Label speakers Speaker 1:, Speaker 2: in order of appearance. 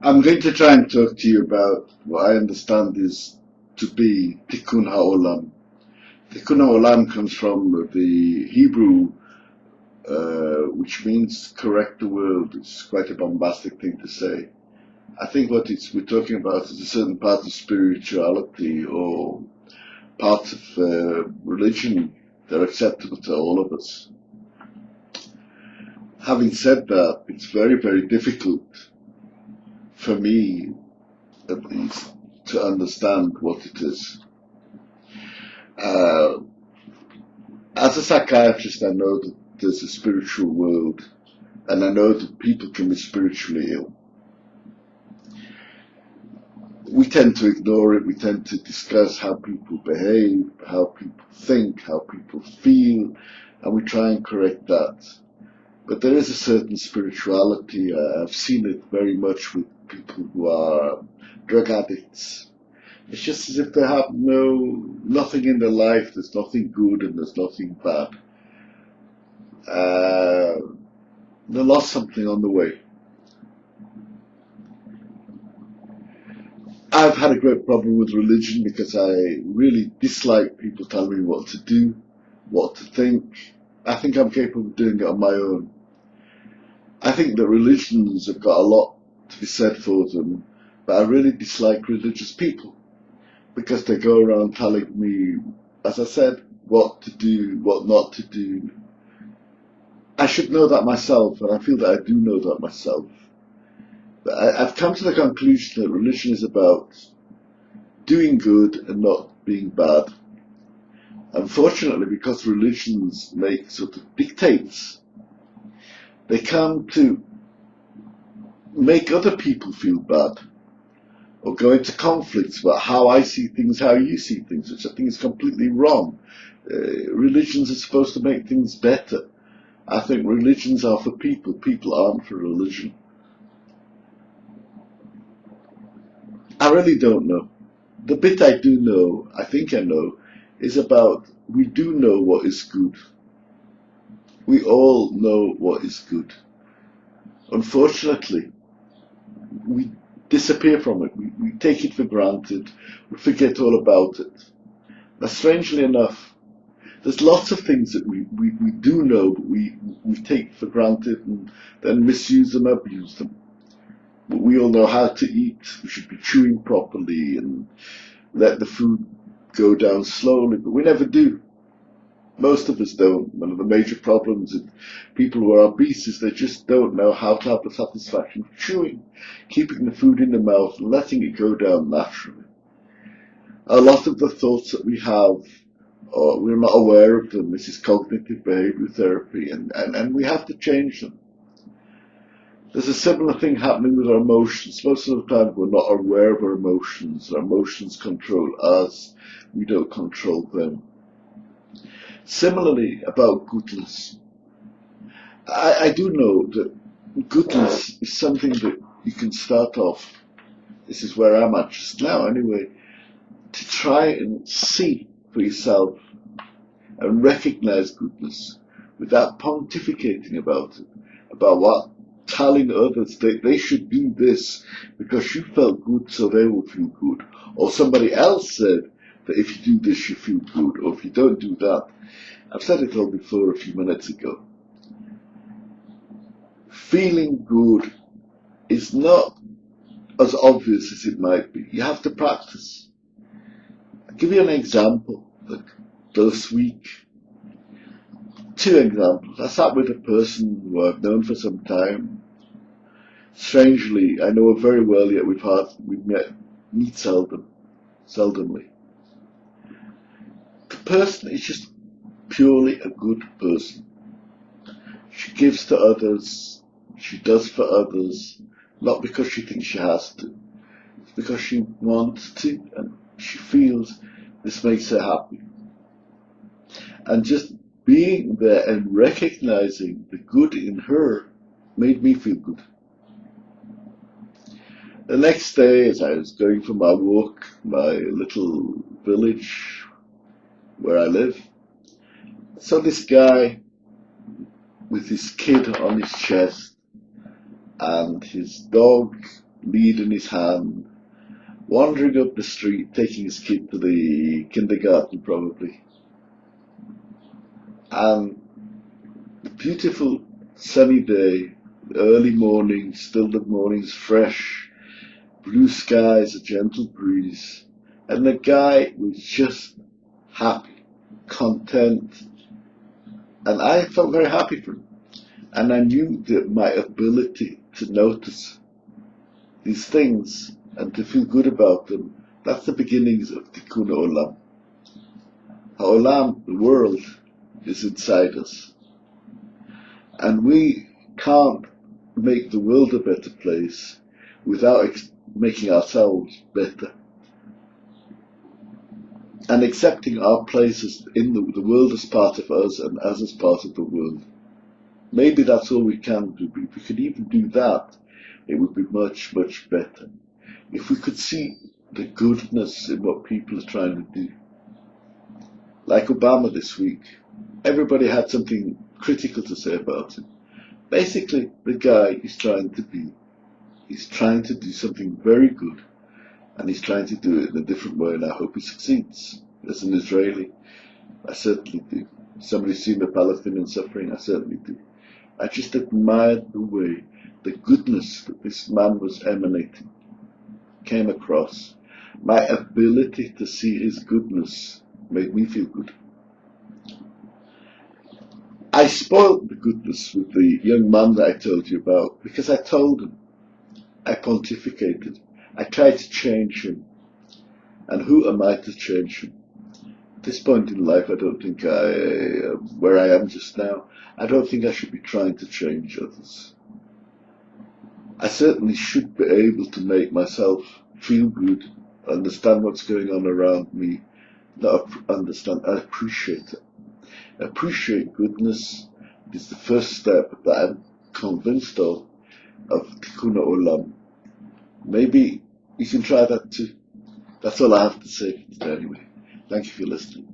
Speaker 1: I'm going to try and talk to you about what I understand is to be Tikkun O'Lam. Tikkun O'Lam comes from the Hebrew, which means correct the world. It's quite a bombastic thing to say. I think we're talking about is a certain part of spirituality or parts of religion that are acceptable to all of us. Having said that, it's very, very difficult for me, at least, to understand what it is. Uh, as a psychiatrist, I know that there's a spiritual world, and I know that people can be spiritually ill. We tend to ignore it. We tend to discuss how people behave, how people think, how people feel, and we try and correct that. But there is a certain spirituality. I've seen it very much with people who are drug addicts. It's just as if they have nothing in their life. There's nothing good and there's nothing bad. They lost something on the way. I've had a great problem with religion because I really dislike people telling me what to do, what to think. I think I'm capable of doing it on my own. I think that religions have got a lot to be said for them, but I really dislike religious people because they go around telling me, as I said, what to do, what not to do. I should know that myself, and I feel that I do know that myself. But I've come to the conclusion that religion is about doing good and not being bad. Unfortunately, because religions make sort of dictates, they come to make other people feel bad or go into conflicts about how I see things, how you see things, which I think is completely wrong. Religions are supposed to make things better. I think religions are for people. People aren't for religion. I really don't know. The bit I do know, I think I know, is about we do know what is good. We all know what is good. Unfortunately, we disappear from it. We take it for granted. We forget all about it. Now, strangely enough, there's lots of things that we do know, but we take for granted and then misuse them, abuse them. But we all know how to eat. We should be chewing properly and let the food go down slowly, but we never do. Most of us don't. One of the major problems with people who are obese is they just don't know how to have the satisfaction of chewing, keeping the food in the mouth and letting it go down naturally. A lot of the thoughts that we have, we're not aware of them. This is cognitive behavioral therapy, and we have to change them. There's a similar thing happening with our emotions. Most of the time we're not aware of our emotions. Our emotions control us. We don't control them. Similarly, about goodness. I do know that goodness is something that you can start off. This is where I'm at just now anyway. To try and see for yourself and recognize goodness without pontificating about it, about what telling others they should do this because you felt good so they will feel good, or somebody else said that if you do this you feel good, or if you don't do that. I've said it all before a few minutes ago. Feeling good is not as obvious as it might be. You have to practice. I'll give you an example. Like this week, two examples. I sat with a person who I've known for some time. Strangely, I know her very well, yet we've meet seldomly. The person is just purely a good person. She gives to others, she does for others, not because she thinks she has to. It's because she wants to, and she feels this makes her happy. And just being there and recognizing the good in her made me feel good. The next day, as I was going for my walk, my little village where I live, I saw this guy with his kid on his chest and his dog lead in his hand, wandering up the street, taking his kid to the kindergarten probably. And the beautiful sunny day, early morning, still the morning's fresh, blue skies, a gentle breeze, and the guy was just happy, content, and I felt very happy for him. And I knew that my ability to notice these things and to feel good about them, that's the beginnings of Tikkun O'Lam. O'Lam, the world, is inside us. And we can't make the world a better place without making ourselves better. And accepting our places in the world as part of us and us as part of the world. Maybe that's all we can do. But if we could even do that, it would be much, much better. If we could see the goodness in what people are trying to do. Like Obama this week, everybody had something critical to say about him. Basically, the guy is trying to do something very good, and he's trying to do it in a different way, and I hope he succeeds. As an Israeli, I certainly do. Somebody's seen the Palestinian suffering, I certainly do. I just admired the way the goodness that this man was emanating came across. My ability to see his goodness made me feel good. I spoiled the goodness with the young man that I told you about because I told him, I pontificated, I tried to change him. And who am I to change him? At this point in life, I don't think where I am just now, I don't think I should be trying to change others. I certainly should be able to make myself feel good, understand what's going on around me, not understand, I appreciate it. Appreciate goodness is the first step that I'm convinced of Tikkun O'Lam. Maybe you can try that too. That's all I have to say for today anyway. Thank you for listening.